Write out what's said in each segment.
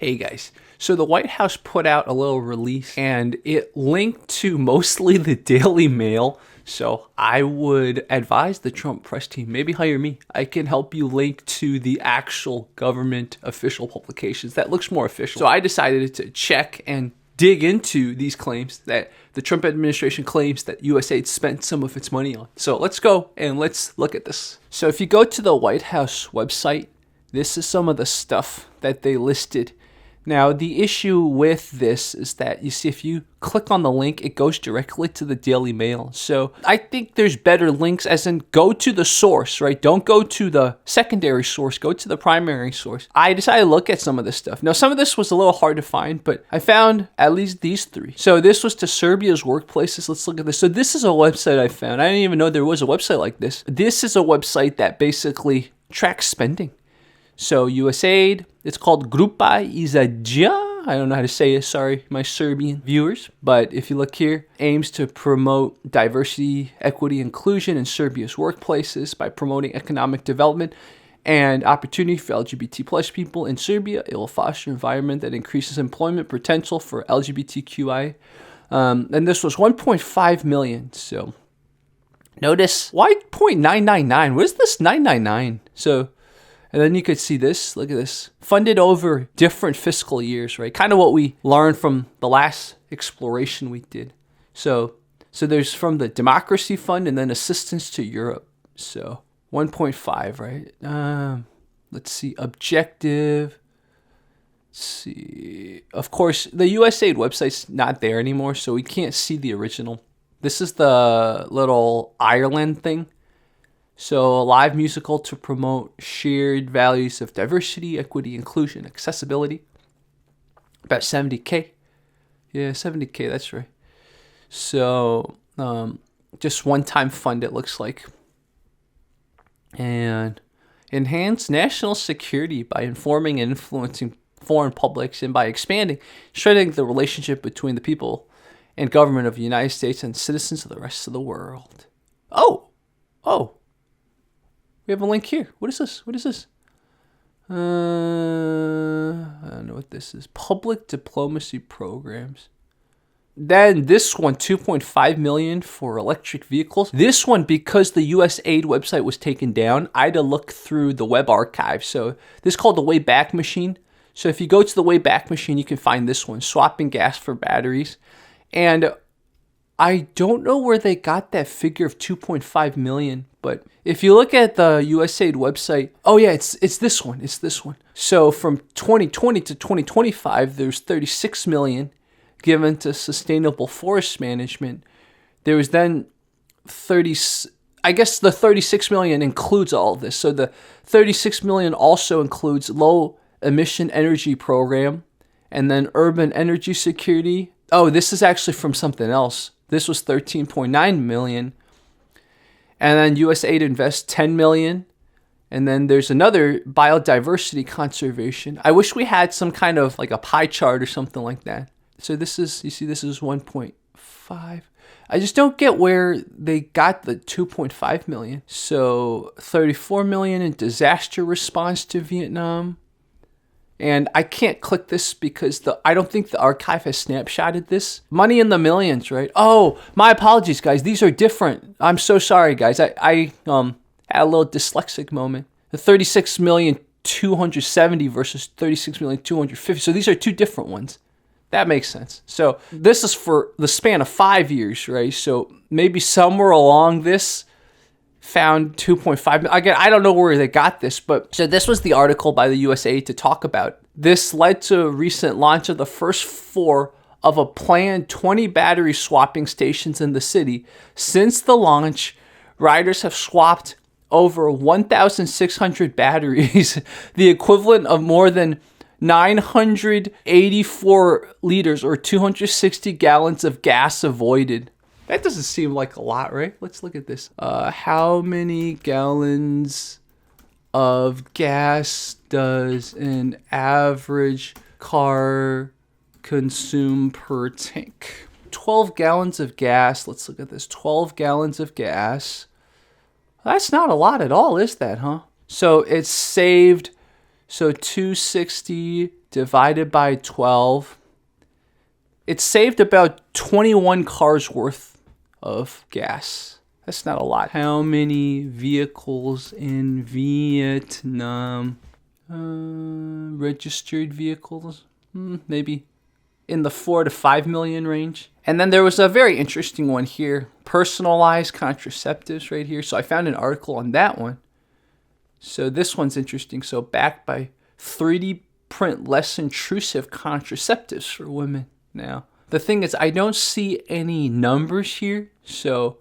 Hey guys, so the White House put out a little release and it linked to mostly the Daily Mail. So I would advise the Trump press team, maybe hire me. I can help you link to the actual government official publications. That looks more official. So I decided to check and dig into these claims that the Trump administration claims that USAID spent some of its money on. So let's go and let's look at this. So if you go to the White House website, this is some of the stuff that they listed. Now, the issue with this is that, you see, if you click on the link, it goes directly to the Daily Mail. So I think there's better links, as in go to the source, right? Don't go to the secondary source, go to the primary source. I decided to look at some of this stuff. Now, some of this was a little hard to find, but I found at least these three. So this was to Serbia's workplaces. Let's look at this. So this is a website I found. I didn't even know there was a website like this. This is a website that basically tracks spending. So USAID, it's called Grupa Izađa. I don't know how to say it. Sorry, my Serbian viewers. But if you look here, aims to promote diversity, equity, inclusion in Serbia's workplaces by promoting economic development and opportunity for LGBT plus people in Serbia. It will foster an environment that increases employment potential for LGBTQI. And this was 1.5 million. So notice, why 0.999? What is this 999? So... And then you could see this, look at this, funded over different fiscal years, right? Kind of what we learned from the last exploration we did. So there's from the Democracy Fund and then assistance to Europe. So 1.5, right? Let's see, objective. Let's see. Of course, the USAID website's not there anymore, so we can't see the original. This is the little Ireland thing. So a live musical to promote shared values of diversity, equity, inclusion, accessibility. About 70K. Yeah, 70K, that's right. So just one-time fund, it looks like. And enhance national security by informing and influencing foreign publics and by expanding, strengthening the relationship between the people and government of the United States and citizens of the rest of the world. Oh! We have a link here. What is this? I don't know what this is. Public diplomacy programs. Then this one, 2.5 million for electric vehicles. This one, because the USAID website was taken down, I had to look through the web archive. So this is called the Wayback Machine. So if you go to the Wayback Machine, you can find this one, swapping gas for batteries. And I don't know where they got that figure of 2.5 million, but if you look at the USAID website, oh yeah, it's this one. It's this one. So from 2020 to 2025, there's 36 million given to sustainable forest management. There was then I guess the 36 million includes all of this. So the 36 million also includes low emission energy program and then urban energy security. Oh, this is actually from something else. This was 13.9 million. And then USAID invests 10 million. And then there's another biodiversity conservation. I wish we had some kind of like a pie chart or something like that. So this is, you see, this is 1.5. I just don't get where they got the 2.5 million. So 34 million in disaster response to Vietnam. And I can't click this because I don't think the archive has snapshotted this. Money in the millions, right? Oh, my apologies, guys. These are different. I'm so sorry, guys. I had a little dyslexic moment. The 36,270,000 versus 36,250,000. So these are two different ones. That makes sense. So this is for the span of 5 years, right? So maybe somewhere along this found 2.5. Again, I don't know where they got this, but so this was the article by the USAID to talk about. This led to a recent launch of the first 4 of a planned 20 battery swapping stations in the city. Since the launch, riders have swapped over 1,600 batteries, the equivalent of more than 984 liters or 260 gallons of gas avoided. That doesn't seem like a lot, right? Let's look at this. How many gallons of gas does an average car consume per tank? 12 gallons of gas. Let's look at this. 12 gallons of gas. That's not a lot at all, is that, huh? So it's saved. So 260 divided by 12. It saved about 21 cars worth of gas. That's not a lot. How many vehicles in Vietnam? Registered vehicles? Maybe in the 4 to 5 million range. And then there was a very interesting one here. Personalized contraceptives right here. So I found an article on that one. So this one's interesting. So backed by 3D print less intrusive contraceptives for women. Now, the thing is, I don't see any numbers here. So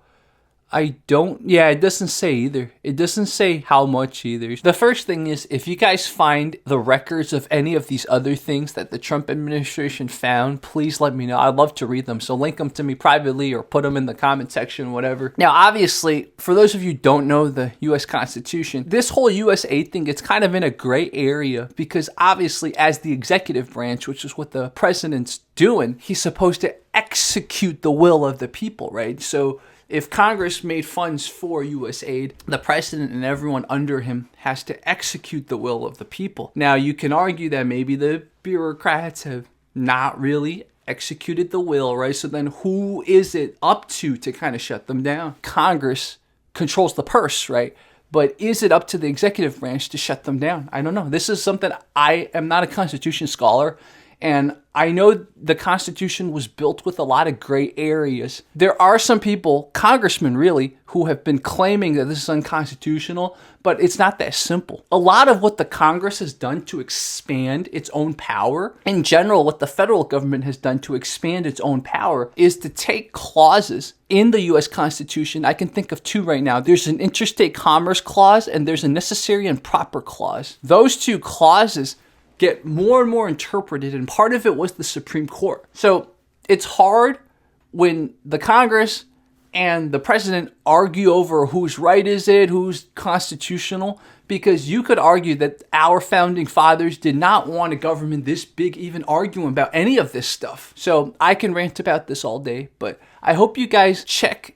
it doesn't say either. It doesn't say how much either. The first thing is, if you guys find the records of any of these other things that the Trump administration found, please let me know. I'd love to read them. So link them to me privately or put them in the comment section, whatever. Now, obviously, for those of you who don't know the U.S. Constitution, this whole USAID thing, it's kind of in a gray area because obviously as the executive branch, which is what the president's doing, he's supposed to execute the will of the people, right? So if Congress made funds for USAID, the president and everyone under him has to execute the will of the people. Now, you can argue that maybe the bureaucrats have not really executed the will, right? So then who is it up to kind of shut them down? Congress controls the purse, right? But is it up to the executive branch to shut them down? I don't know. This is something I am not a Constitution scholar. And I know the Constitution was built with a lot of gray areas. There are some people, congressmen really, who have been claiming that this is unconstitutional, but it's not that simple. A lot of what the Congress has done to expand its own power, in general, what the federal government has done to expand its own power, is to take clauses in the U.S. Constitution. I can think of two right now. There's an interstate commerce clause and there's a necessary and proper clause. Those two clauses get more and more interpreted, and part of it was the Supreme Court. So it's hard when the Congress and the president argue over whose right is it, who's constitutional, because you could argue that our founding fathers did not want a government this big even arguing about any of this stuff. So I can rant about this all day, but I hope you guys check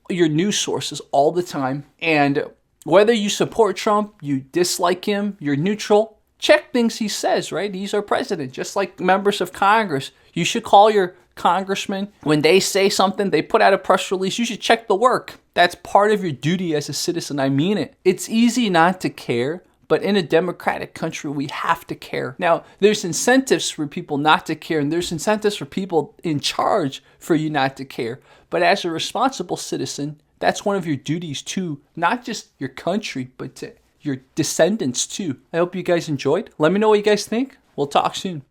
your news sources all the time, and whether you support Trump, you dislike him, you're neutral, check things he says, right? He's our president, just like members of Congress. You should call your congressman. When they say something, they put out a press release, you should check the work. That's part of your duty as a citizen. I mean it. It's easy not to care, but in a democratic country, we have to care. Now, there's incentives for people not to care, and there's incentives for people in charge for you not to care. But as a responsible citizen, that's one of your duties too, not just your country, but to your descendants too. I hope you guys enjoyed. Let me know what you guys think. We'll talk soon.